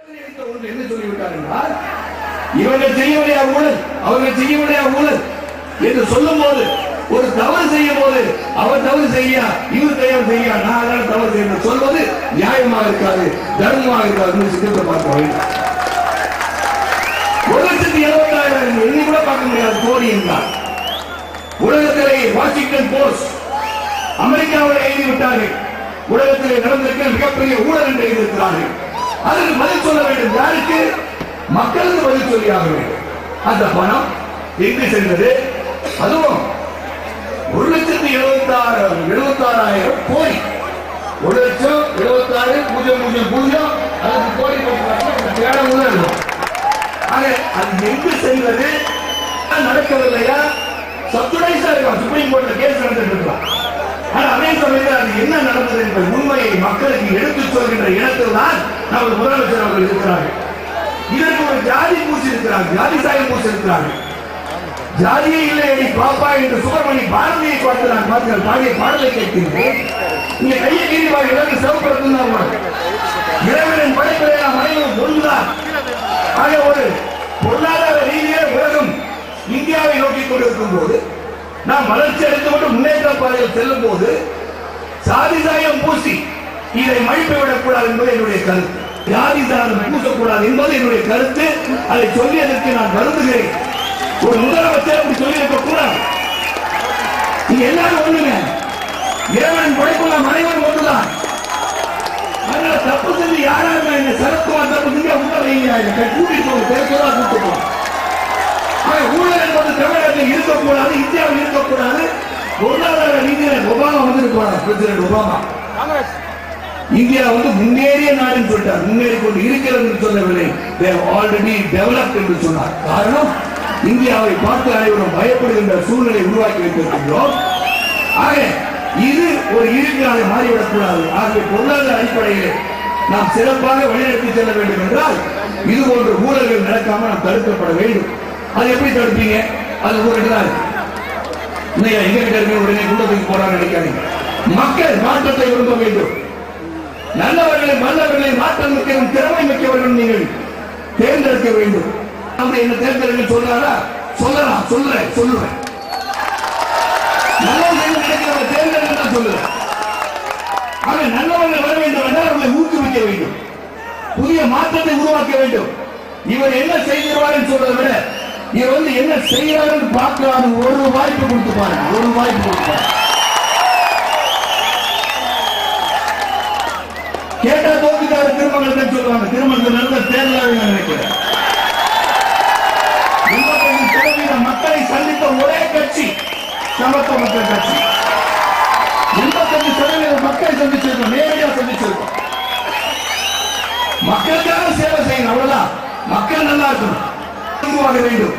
என்ன சொல்லிவிட்டார் என்றால், இவர்கள் செய்யவில்லையா ஊழல், அவர்கள் செய்யவில்லையா ஊழல் என்று சொல்லும் போது, ஒரு தவறு செய்யும் போது அவர் தவறு செய்ய இவர் தவறு செய்ய நான் தவறு செய்ய சொல்வது நியாயமாக இருக்காது, தர்மமாக இருக்காது. சிந்தித்து பார்க்க வேண்டும். 1,70,000 எண்ணி கூட பார்க்க முடியாது கோடி என்றார். உலகத்திலே வாஷிங்டன் போஸ்ட் அமெரிக்காவில் எழுதிவிட்டார்கள், உலகத்திலே நடந்திருக்கிற மிகப்பெரிய ஊழல் என்று எழுதியிருக்கிறார்கள். அதற்கு பதில் சொல்ல வேண்டும். யாருக்கு? மக்களுக்கு பதில் சொல்லியாக வேண்டும். அந்த பணம் எங்கு சென்றது? அதுவும் 1,76,000 கோடி, 1,76,000,000 அதுக்கு கோடி ஊழல். அது எங்கு செல்வது? நடக்கவில்லையா? சப்சிடைஸா இருக்கலாம். சுப்ரீம் கோர்ட்ல கேஸ் நடந்துட்டு இருக்கலாம். ஆனா அதே சமயத்தில் அது என்ன நடந்தது என்ற உண்மையை மக்களுக்கு எடுத்துச் சொல்கின்ற இடத்தில் தான் நமது முதலமைச்சர் அவர்கள் இருக்கிறார்கள். இதற்கு ஒரு ஜாதி பூசி இருக்கிறார்கள், ஜாதி சாயம் பூசி இருக்கிறார்கள். ஜாதியே இல்லை அடி பாப்பா என்று சுப்பிரமணி பாரதியை பார்த்து நான் பார்த்து பாடிய பாடலை கேட்கின்றேன். இங்க கையை கீழ்வாங்க எல்லாரும் சிவப்படுத்தும் தான் இறைவனின் படைப்பிலே நாம் அனைவரும் ஒன்றுதான். ஆக ஒரு பொருளாதார ரீதியிலே உலகம் இந்தியாவை நோக்கி கொண்டிருக்கும் போது, நாம் வளர்ச்சி அடைந்து கொண்டு முன்னேற்ற பாதையில் செல்லும் போது சாதி சாயம் பூசி இதை மழிப்பிவிடக் கூடாது என்பது என்னுடைய கருத்து. ஜாதி சாயம் பூசக்கூடாது என்பது என்னுடைய கருத்து. அதை சொல்லியதற்கு நான் வருந்துகிறேன். ஒரு முதலமைச்சர் அப்படி சொல்லியிருக்க கூடாது. நீங்க எல்லாரும் ஒண்ணுங்க, இறைவனின் படைப்புள்ள அனைவரும் ஒன்றுதான். அதனால தப்பு செஞ்சு யாராருமே என்ன சரத்குமார் தப்பு செஞ்சு உள்ள வைங்க, கூட்டிட்டு போங்க, பேசுவதா கூட்டு போங்க. ஊழல் என்பது தமிழகத்தில் இருக்கக்கூடாது, இந்தியாவில் இருக்கக்கூடாது. பொருளாதார ரீதியில் ஒபாமா வந்திருப்பாங்க, பிரசிடென்ட் ஒபாமா. இந்தியா முன்னேறிய நாடுன்னு சொல்லிட்டார். முன்னேறி கொண்டு இருக்கிறது சொல்லவில்லை, ஆல்ரெடி டெவலப்ட் என்று சொன்னார். காரணம், இந்தியாவை பார்த்து அனைவரும் பயப்படுகின்ற சூழ்நிலை உருவாக்கி வைத்திருக்கின்றோம். ஆக இது ஒரு இருக்கிறாரை மாறிவிடக் கூடாது. ஆகவே பொருளாதார அடிப்படையில் நாம் சிறப்பாக வழிநடத்தி செல்ல வேண்டும் என்றால் இது போன்ற ஊழல்கள் நடக்காமல் நாம் தடுக்கப்பட வேண்டும். அது எப்படி தடுப்பீங்க? அது ஊழல் எங்க கிட்ட இருக்க உடனே கூட்டத்துக்கு போறான்னு நினைக்காதீங்க. மக்கள் மாற்றத்தை விரும்ப வேண்டும். நல்லவர்களை மாற்றம் மிக்க திறமை மிக்கவர்கள் நீங்கள் தேர்ந்தெடுக்க வேண்டும். என்ன தேர்ந்தெடுக்க சொல்றாரா? சொல்லலாம், சொல்லுவேன். நல்லவர்கள் நினைக்கிறவங்க தேர்ந்தெடுக்க சொல்லுவேன். ஆக நல்லவர்கள் வர வேண்டும் என்றால் அவர்களை ஊக்குவிக்க வேண்டும், புதிய மாற்றத்தை உருவாக்க வேண்டும். இவர் என்ன செய்கிறார் சொல்றதை விட இவர் என்ன செய்யறாரு பார்க்கலாம். ஒரு வாய்ப்பு கொடுத்து பாருங்க, ஒரு வாய்ப்பு கொடுத்து கேட்டா தோல்விக்கார திருமணம் சொல்லுவாங்க. திருமணத்தில் நடந்த தேர்தலாக நினைக்கிறேன். 85% மக்களை சந்தித்த ஒரே கட்சி சமத்துவ மக்கள் கட்சி. 85% மக்களை சந்திச்சிருக்கோம், நேரடியாக சந்திச்சிருக்கோம். மக்களுக்காக சேவை செய்யணும், அவ்வளவுதான். மக்கள் நல்லா இருக்கணும், உருவாக வேண்டும்,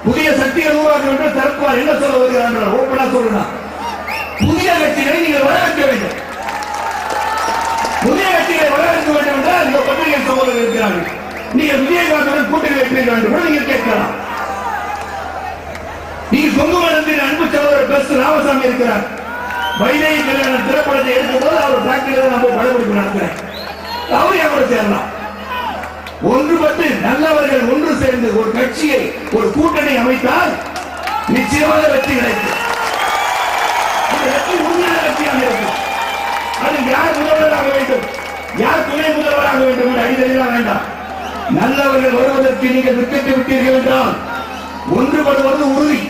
புதிய சக்திகள் உருவாக்க வேண்டும். தரப்புவார் என்ன சொல்ல வருகிறார்? ஓப்பனா சொல்லுங்க, புதிய கட்சிகளை நீங்கள் வரவேற்க வேண்டும். புதிய கட்சிகளை வரவேற்க வேண்டும் என்றால் இந்த பத்திரிகை சகோதரர்கள் இருக்கிறார்கள். நீங்கள் விஜயகாந்துடன் கூட்டணி வைப்பீர்கள் என்று கூட நீங்கள் கேட்கலாம். நீங்கள் கொங்குமரத்தின் அன்பு சகோதரர் பெஸ்ட் ராமசாமி இருக்கிறார். வைதேகி கல்யாண திரைப்படத்தை எடுக்கும் போது அவர் ஃபேக்டரியில நான் போய் படப்பிடிப்பு நடத்துறேன். அவரை கூட சேரலாம். ஒன்றுபட்டு நல்லவர்கள் ஒன்று சேர்ந்து ஒரு கட்சியை, ஒரு கூட்டணி அமைத்தால் நிச்சயமாக வெற்றி கிடைக்கும். அந்த வெற்றி உண்மையான வெற்றியாக இருக்கும். அது யார் முதல்வராக வேண்டும், யார் துணை முதல்வராக வேண்டும் என்று அடிதெல்லாம் வேண்டாம். நல்லவர்கள் வருவதற்கு நீங்கள் விக்கெட்டு விட்டீர்கள் என்றால் ஒன்றுபடுவது உறுதி.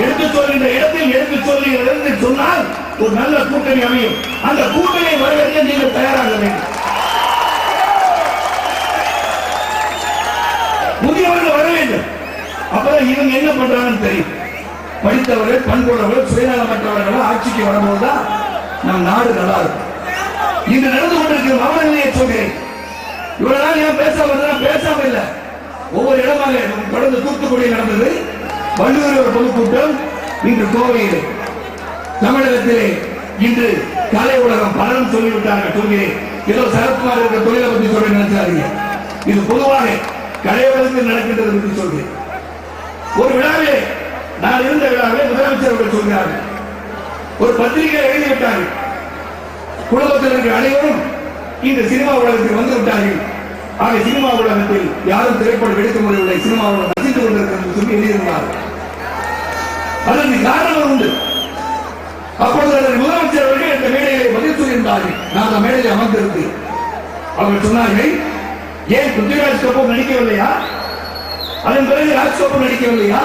எடுத்து சொல்கின்ற இடத்தில் எடுத்து சொல்லுங்கள் என்று சொன்னால் ஒரு நல்ல கூட்டணி அமையும். அந்த கூட்டணியை வரவேற்க நீங்கள் தயாராக வேண்டும். புதியவர்கள் வர வேண்டும். அப்பதான் இவங்க என்ன பண்றாங்கன்னு தெரியும். படித்தவர்கள், பண்புள்ளவர்கள், சுயநலமற்றவர்கள் ஆட்சிக்கு வரும்போதுதான் நம் நாடு நல்லா இருக்கும். இன்று நடந்து கொண்டிருக்கிற அவலநிலையை சொல்கிறேன். இவ்வளவு நாள் ஏன் பேசாம இல்லை. ஒவ்வொரு இடமாக தொடர்ந்து தூத்துக்குடி நடந்தது, வள்ளுவர் ஒரு பொதுக்கூட்டம், இன்று கோவையில், தமிழகத்திலே இன்று கலை உலகம் பலரும் சொல்லிவிட்டார்கள். சொல்கிறேன், ஏதோ சரத்குமார் இருக்கிற தொழிலை பற்றி சொல்ல நினைச்சாதீங்க. இது பொதுவாக கலைவரத்தில் நடக்கின்றது என்று சொல்கிறேன். ஒரு விழாவிலே, நான் இருந்த விழாவிலே முதலமைச்சர் அவர்கள் சொல்கிறார்கள், ஒரு பத்திரிகை எழுதிவிட்டார்கள், குடும்பத்தில் இருக்கிற அனைவரும் இந்த சினிமா உலகத்தில் வந்து விட்டார்கள், ஆக சினிமா உலகத்தில் யாரும் திரைப்படம் எடுக்க முடியவில்லை, சினிமா உலகம் நசிந்து கொண்டிருக்கிறது சொல்லி எழுதியிருந்தார். அதற்கு காரணம் உண்டு. அப்பொழுது அதன் முதலமைச்சர் அவர்கள் இந்த மேடையை பதில் சொல்லியிருந்தார்கள். நான் அந்த மேடையை அமர்ந்திருந்து அவர்கள் சொன்னார்கள், ஏன் பிருத்திவிராஜ் கபூர் நடிக்கவில்லையா? அதன் பிறகு ராஜ் கபூர் நடிக்கவில்லையா?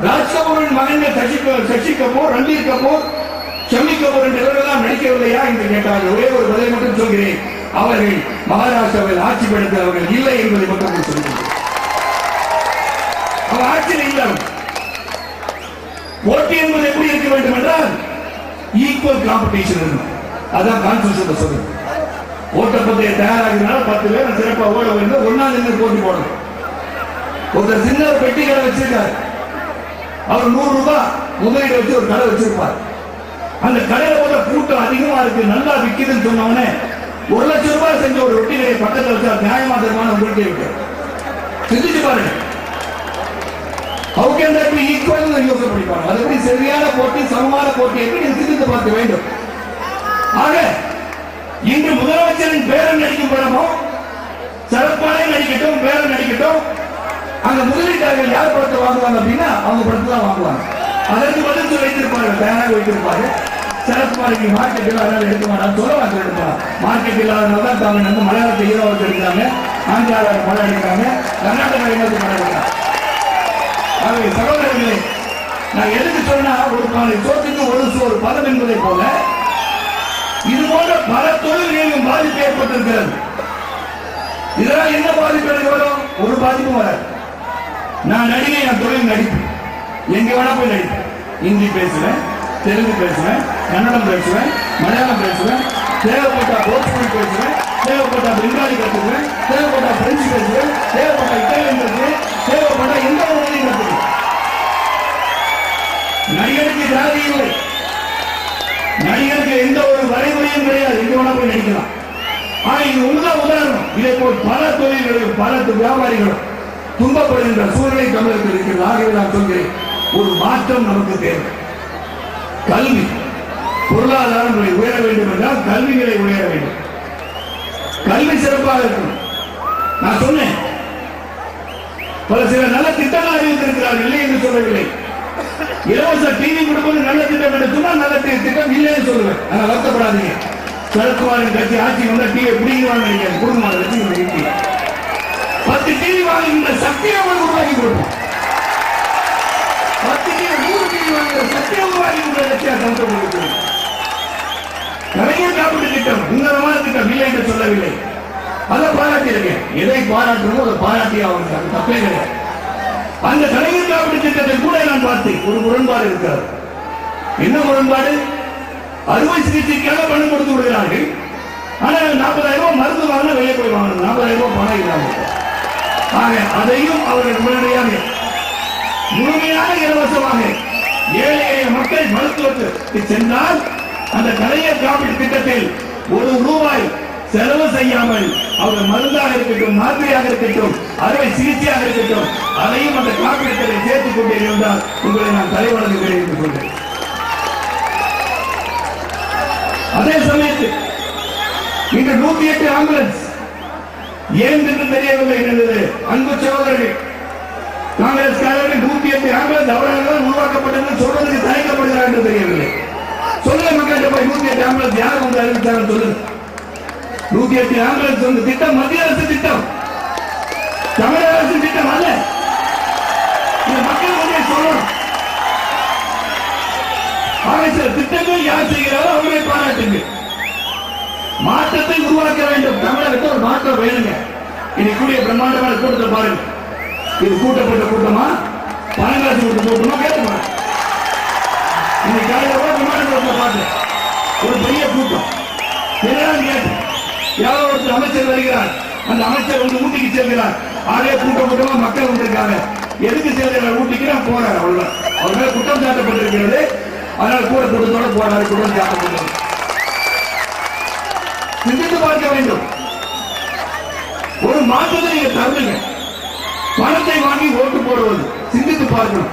ராஜ் கபூரின் மகன்கள் சசி கபூர், ரன்பீர் கபூர், ஷம்மி கபூர் என்ற இவர்களெல்லாம் நடிக்கவில்லையா என்று கேட்டார்கள். ஒரே ஒரு பதிலை மட்டும் சொல்கிறேன், அவர்கள் மகாராஷ்டிராவில் ஆட்சி படுத்தவர்கள் இல்லை என்பதை மட்டும் சொல்கிறேன். அவர் ஆட்சியில் இல்லை. போட்டி என்பது எப்படி இருக்க வேண்டும் என்றால் ஈக்குவல் காம்படிஷன் இருக்கும். அதான் கான்ஸ்டிடியூஷன் சொல்றது. ஓட்டப்பந்தய தயாராகிறதுனால 10 பேர் சிறப்பாக ஓட வேண்டும், ஒன்னா நின்று போட்டி போடணும். ஒருத்தர் சின்ன ஒரு பெட்டி கடை வச்சிருக்காரு, அவர் 100 ரூபாய் முதலீடு வச்சு ஒரு கடை வச்சிருப்பார். அந்த கடையில போல கூட்டம் அதிகமா இருக்கு, நல்லா விற்குதுன்னு சொன்னவனே 1 லட்சம் ரூபாய் செஞ்ச ஒரு ரொட்டி கடை பக்கத்தில் வச்சா நியாயமா தருமான உங்களுக்கு இருக்கு. சிந்திச்சு பாருங்க. யோசிப்பாங்க அது எப்படி சரியான போட்டி, சமமான போட்டி எப்படி சிந்தித்து பார்க்க வேண்டும். ஆக இன்று முதலமைச்சரின் பேரன் நடிக்கும் படமோ சரத்பாலே நடிக்கட்டும், பேரன் நடிக்கட்டும், அங்க முதலீட்டாளர்கள் யார் படத்தை வாங்குவாங்க அப்படின்னா அவங்க படத்தை தான் வாங்குவாங்க. அதற்கு பதில் வைத்திருப்பார்கள், தயாராக வைத்திருப்பார்கள். சரத்குமார் மார்க்கெட்டில் அதனால எடுக்க மாட்டாங்க, சொல்ல வாங்க எடுப்பாங்க. மார்க்கெட் இல்லாதனால தான் தமிழ் வந்து மலையாளத்தை ஹீரோவுக்கு எடுக்கிறாங்க, ஆந்திராவில் படம் எடுக்கிறாங்க, கர்நாடகா இனத்து படம் எடுக்கிறாங்க. ஆகவே சகோதரர்களே, நான் எதுக்கு சொன்னா ஒரு சோற்றுக்கு ஒரு பதம் என்பதை போல இது போன்ற பல தொழில்களிலும் பாதிப்பு ஏற்பட்டிருக்கிறது. இதெல்லாம் என்ன பாதிப்பு எனக்கு வரும்? ஒரு பாதிப்பும் வராது. நான் நடிகை, என் தொழில் நடிப்பு, எங்க வேணா போய் நடிப்பேன். ஹிந்தி பேசுவேன், தெலுங்கு பேசுவேன், கன்னடம் பேசுவேன், மலையாளம் பேசுவேன், தேவைப்பட்டா போர்ச்சுகீஸ் பேசுவேன், தேவைப்பட்டா பெங்காலி கற்றுக்குவேன், தேவைப்பட்டா பிரெஞ்சு பேசுவேன், தேவைப்பட்டா இட்டாலியன் பேசுவேன், தேவைப்பட்டா எந்த ஒரு மொழியும் கற்றுக்குவேன். நடிகருக்கு ஜாதி இல்லை, நடிகருக்கு எந்த ஒரு வரைமுறையும் கிடையாது, எங்க வேணா போய் நடிக்கலாம். ஆனா இது ஒன்றுதான் உதாரணம். இதே போல் பல தொழில்களும் பல வியாபாரிகளும் துன்பப்படுகின்ற சூழ்நிலை தமிழகத்தில் இருக்கிறது. ஆகவே நான் சொல்கிறேன், ஒரு மாற்றம் நமக்கு தேவை. கல்வி பொருளாதாரம் உயர வேண்டும் என்றால் கல்வி நிலை உயர வேண்டும். கல்வி சிறப்பாக இருக்கணும். நான் சொன்னேன், பல சில நல்ல திட்டங்கள் அறிவித்திருக்கிறார்கள், இல்லை என்று சொல்லவில்லை. இலவச டிவி கொடுப்பது நல்ல திட்டம் என்று சொன்னால் நல்ல திட்டம் இல்லைன்னு சொல்லுவேன். ஆனா வருத்தப்படாதீங்க, சரத்குமாரின் கட்சி ஆட்சி வந்தா டிவி பிடிக்கிறாங்க, குடும்பமான கட்சி 10 டிவி வாங்குகின்ற சக்தியை அவங்களுக்கு உருவாக்கி கொடுப்போம். 10 டிவி 100 டிவி வாங்குகிற சக்தியை உருவாக்கி கொடுக்கிற கட்சியா சமூகம் கொடுக்கிறது. கலைஞர் காப்பீட்டு திட்டம் உன்னதமான திட்டம் இல்லை என்று சொல்லவில்லை, அதை பாராட்டி இருக்கேன். எதை பாராட்டணும் அதை பாராட்டி அவங்க தப்பே கிடையாது. அந்த கலைஞர் காப்பீட்டு திட்டத்தை கூட நான் பார்த்தேன், ஒரு முரண்பாடு இருக்கிறது. என்ன முரண்பாடு? அறுவை சிகிச்சைக்காக பணம் கொடுத்து விடுகிறார்கள். ஆனால் 40,000 ரூபாய் மருந்து வாங்கினா வெளியே போய் வாங்கணும், 40,000 ரூபாய் பணம் இல்லாமல். ஆக அதையும் அவர்கள் உடனடியாக முழுமையாக இலவசமாக ஏழை எளிய மக்கள் மருத்துவத்துக்கு சென்றால் அந்த கலைஞர் காப்பீட்டு திட்டத்தில் 1 ரூபாய் செலவு செய்யாமல் அவர்கள் மருந்தாக இருக்கட்டும், மாத்திரையாக இருக்கட்டும், அறுவை சிகிச்சையாக இருக்கட்டும், அதையும் அந்த காப்பீட்டத்தை சேர்த்துக் கொண்டே இருந்தால் உங்களை நான் தலைவணங்குகிறேன் என்று சொல்றேன். அதே சமயத்தில் இன்று 108 ஆம்புலன்ஸ் ஏன் என்று தெரியவில்லை என்பது அன்பு சகோதரர்கள். காங்கிரஸ்காரர்கள் 108 ஆம்புலன்ஸ் அவர்களால் உருவாக்கப்பட்டது சொல்வதற்கு தயக்கப்படுகிறார் என்று தெரியவில்லை. சொல்ல மக்கள் போய் 108 ஆம்புலன்ஸ் யார் வந்து அறிவித்தார்கள் சொல்லுங்க. 108 ஆம்புலன்ஸ் வந்து திட்டம் மத்திய அரசு திட்டம், தமிழக அரசு திட்டம் அல்ல. இந்த மக்கள் வந்து சொல்லணும். சில திட்டங்கள் யார் செய்கிறாரோ அவர்களை பாராட்டுங்க. மாற்றத்தை உருவாக்க வேண்டும். தமிழகத்தில் ஒரு மாற்றம் வேணுங்க. இன்னைக்கு பிரம்மாண்டமான கூட்டத்தை பாருங்க. இது கூட்டப்பட்ட கூட்டமா, பணங்காசு கொடுத்த கூட்டமா கேட்டு இன்னைக்கு காலையில் பார்த்தேன், ஒரு பெரிய கூட்டம். கேட்டு யாரோ ஒரு அமைச்சர் வருகிறார், அந்த அமைச்சர் வந்து ஊட்டிக்கு செல்கிறார். ஆகவே கூட்டமா மக்கள் வந்திருக்காங்க. எதுக்கு செல்கிறார்? ஊட்டிக்கு நான் போறாரு. அவ்வளவு அவர் மேல குற்றம் சாட்டப்பட்டிருக்கிறது. அதனால் கூட கூட்டத்தோட போறாரு. குற்றம் சாட்டப்பட்டது. சிந்தித்து பார்க்க வேண்டும். ஒரு மாற்றத்தை நீங்க தருங்க. பணத்தை வாங்கி ஓட்டு போடுவது சிந்தித்து பார்க்கணும்.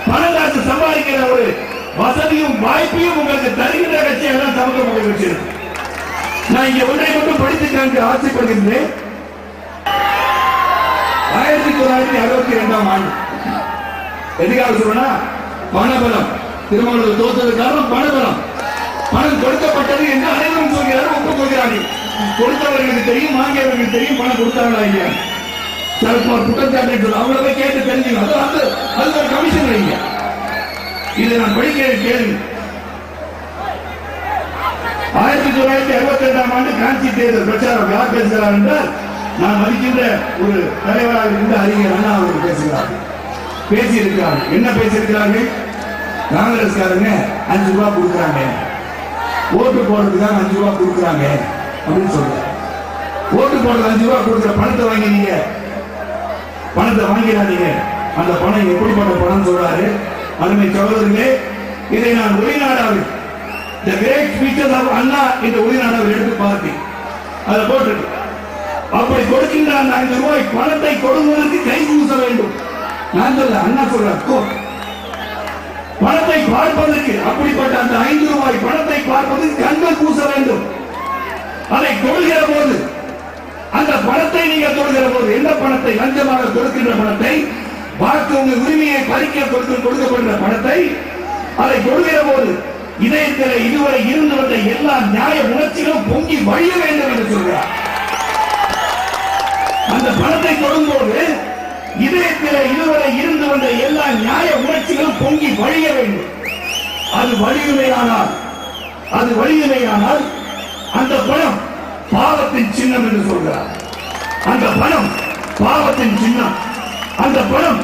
பணம் காசு சம்பாதிக்கிற ஒரு வசதியும் வாய்ப்பையும் உங்களுக்கு தருகின்ற கட்சியாக தான் சமூக கட்சி இருக்கு. நான் இங்க ஒன்றை மட்டும் படித்து காண்க ஆசைப்படுகின்றேன். 1962ஆம் ஆண்டு. எதுக்காக சொல்றேன்னா, பணபலம். திருமணத்தில் தோற்றது காரணம் பணபலம். பணம் கொடுக்கப்பட்டது என்று அனைவரும் சொல்கிறார்கள், ஒப்புக்கொள்கிறார்கள். கொடுத்தவர்களுக்கு தெரியும், வாங்கியவர்களுக்கு தெரியும் பணம் கொடுத்தாங்களா இல்லையா. குற்றச்சாட்டு அவங்கள போய் கேட்டு தெரிஞ்சுக்கணும். அது ஒரு கமிஷன் வைங்க. இதை நான் படிக்கிற கேள்வி. 1962ஆம் ஆண்டு காஞ்சி தேர்தல் பிரச்சாரம் யார் பேசுகிறார் என்றால், நான் மதிக்கின்ற ஒரு தலைவராக இருந்த அறிஞர் அண்ணா அவர்கள் பேசுகிறார். பேசியிருக்கிறார்கள். என்ன பேசியிருக்கிறார்கள்? காங்கிரஸ்காரங்க 5 ரூபாய் கொடுக்குறாங்க, ஓட்டு போடுறதுக்காக 5 ரூபாய் கொடுக்குறாங்க அப்படின்னு சொல்றாங்க. ஓட்டு போடுறது 5 ரூபாய் கொடுக்குற பணத்தை வாங்கினீங்க, பணத்தை வாங்கிறாதீங்க. அந்த பணம் எப்படிப்பட்ட பணம் சொல்றாரு. அருமை சகோதரர்களே, இதை நான் ஒளிநாடாவில் The great speeches of அண்ணா இந்த ஒளிநாடாவில் எடுத்து பார்த்தேன். அதை போட்டு அப்படி கொடுக்கின்ற அந்த 5 ரூபாய் பணத்தை கொடுப்பதற்கு கை பூச வேண்டும். நான் சொல்ல அண்ணா சொல்றார், பணத்தை பார்ப்பதற்கு அப்படிப்பட்ட அந்த 5 ரூபாய் பணத்தை பார்ப்பதற்கு கண்கள் பூச வேண்டும். அதை கொள்கிற போது, அந்த பணத்தை நீங்கள் கொள்கிற போது, எந்த பணத்தை லஞ்சமாக கொடுக்கின்ற பணத்தை, வாக்கு உங்கள் உரிமையை பறிக்க கொடுக்கப்படுகிற பணத்தை, அதை கொள்கிற போது இதயத்தில் இதுவரை இருந்து வந்த எல்லா நியாய உணர்ச்சிகளும் பொங்கி வழிய வேண்டும் என்று சொல்கிறார். அந்த பணத்தை கொடுக்கும்போது இதயத்தில் இதுவரை இருந்து வந்த எல்லா நியாய உணர்ச்சிகளும் பொங்கி வழிய வேண்டும். அது வழியுமையானால் அந்த பணம் பாவத்தின் சின்னம் என்று சொல்கிறார். அந்த பணம் பாவத்தின் சின்னம். அந்த பணம்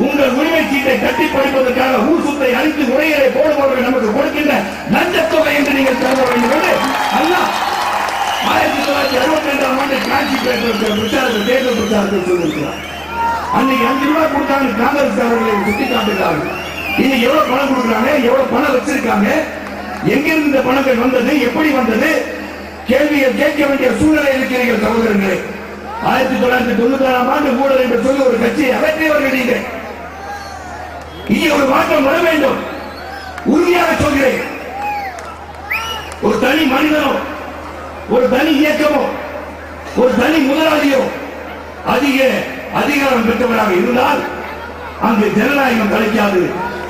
உங்கள் உரிமை சீட்டை கட்டி படிப்பதற்காக ஊர் சுத்தை அழித்து உரையரை போடுபவர்கள் நமக்கு கொடுக்கின்ற லஞ்சத்தொகை என்று நீங்கள் கருத வேண்டும் என்று அண்ணா 1962ஆம் ஆண்டு காஞ்சி பிரச்சாரத்தில் தேர்தல் பிரச்சாரத்தில் சொல்லியிருக்கிறார். அன்னைக்கு 5 ரூபாய் கொடுத்தாங்க. காங்கிரஸ் அவர்களை சுட்டி காட்டுகிறார்கள். இன்னைக்கு எவ்வளவு பணம் கொடுக்குறாங்க, எவ்வளவு பணம் வச்சிருக்காங்க, எங்கிருந்து இந்த பணங்கள் வந்தது, எப்படி வந்தது, கேள்வியை கேட்க வேண்டிய சூழ்நிலை இருக்கிறீர்கள் சகோதரர்களே. 1996ஆம் ஆண்டு ஊழல் என்று சொல்லி ஒரு கட்சியை அகற்றியவர்கள் நீங்கள். இங்கே ஒரு மாற்றம் வர வேண்டும். உறுதியாக சொல்கிறேன். ஒரு தனி மனிதனோ, ஒரு தனி இயக்கமோ, ஒரு தனி முதலாளியோ அதிக அதிகாரம் பெற்றவராக இருந்தால் அங்கு ஜனநாயகம் கிடைக்காது,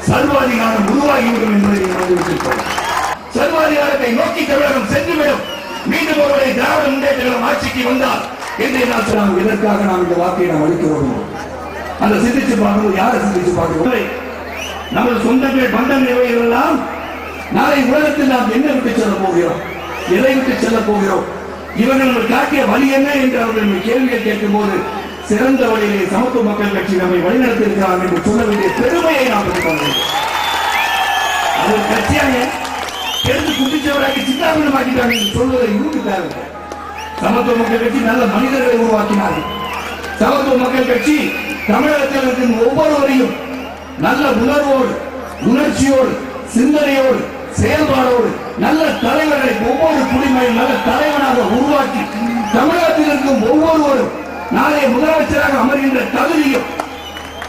சர்வாதிகாரம் உருவாகிவிடும் என்பதை மறந்துவிட்டிருக்கிறோம். சர்வாதிகாரத்தை நோக்கி தமிழகம் சென்றுவிடும். மீண்டும் ஒருவரை திராவிட முன்னேற்ற கழகம் ஆட்சிக்கு வந்தால் என்று நான் இதற்காக நாம் இந்த வாக்கை நாம் அளிக்கிறோம். அந்த சிந்திச்சு பார்க்கணும். யாரை சிந்திச்சு பார்க்கிறோம்? நமது சொந்தங்கள் பந்தங்கள் இவைகள் எல்லாம் நாளை உலகத்தில் நாம் என்ன விட்டு செல்ல போகிறோம், எதை விட்டு செல்ல போகிறோம், இவர்கள் காட்டிய வழி என்ன என்று அவர்கள் கேள்வியை கேட்கும் போது சிறந்த வழியிலே சமத்துவ மக்கள் கட்சி நம்மை வழிநடத்தி இருக்கிறார்கள் என்று சொல்ல வேண்டிய பெருமையை நாம் பெற்றுக்கொள்ள வேண்டும். அது கட்சியாக எடுத்து குட்டிச்சவராக்கி சித்தாபனமாக்கிட்டாங்க என்று சொல்வதை ஊக்குத்தார்கள். சமத்துவ மக்கள் கட்சி நல்ல மனிதர்களை உருவாக்கினார்கள். சமத்துவ மக்கள் கட்சி தமிழகத்தில் இருக்கும் ஒவ்வொருவரையும் நல்ல உணர்வோடு, உணர்ச்சியோடு, சிந்தனையோடு, செயல்பாடோடு நல்ல தலைவர்களை ஒவ்வொரு குடிமையும் நல்ல தலைவனாக உருவாக்கி தமிழகத்தில் இருக்கும் ஒவ்வொருவரும் நாளைய முதலமைச்சராக அமர்கின்ற தகுதியும்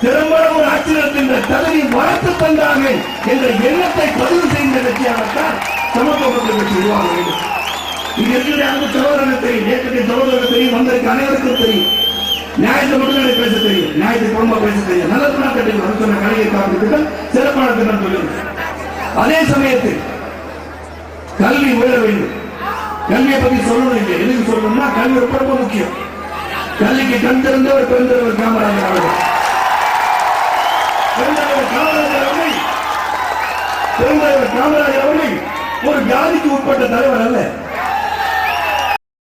திறம்பட ஒரு ஆட்சி நடத்துகின்ற தகுதியும் வளர்த்து தந்தார்கள் என்ற எண்ணத்தை பதிவு செய்கின்ற கட்சியாகத்தான் சமத்துவ மக்கள் கட்சி உருவாக வேண்டும். இங்க இருக்கிற அந்த சகோதரர்கள் தெரியும், இயக்கத்தின் சகோதரர்கள் தெரியும், வந்திருக்க அனைவருக்கும் தெரியும். நியாயத்தை மட்டும் பேச தெரியும், நியாயத்தை குடும்ப பேச தெரியும். நல்ல திட்டம் சொன்ன கலைஞர் காப்பீட்டுகள் சிறப்பான திட்டம் சொல்லுங்கள். அதே சமயத்தில் கல்வி உயர வேண்டும். கல்வியை பத்தி சொல்லணும். இல்லை எதுக்கு சொல்லணும்னா கல்வி ரொம்ப ரொம்ப முக்கியம். கல்விக்கு கண் திறந்தவர் பெருந்தவர் காமராஜர் அவர்கள். பெருந்தவர் காமராஜர் அவர்கள் ஒரு ஜாதிக்கு உட்பட்ட தலைவர் அல்ல.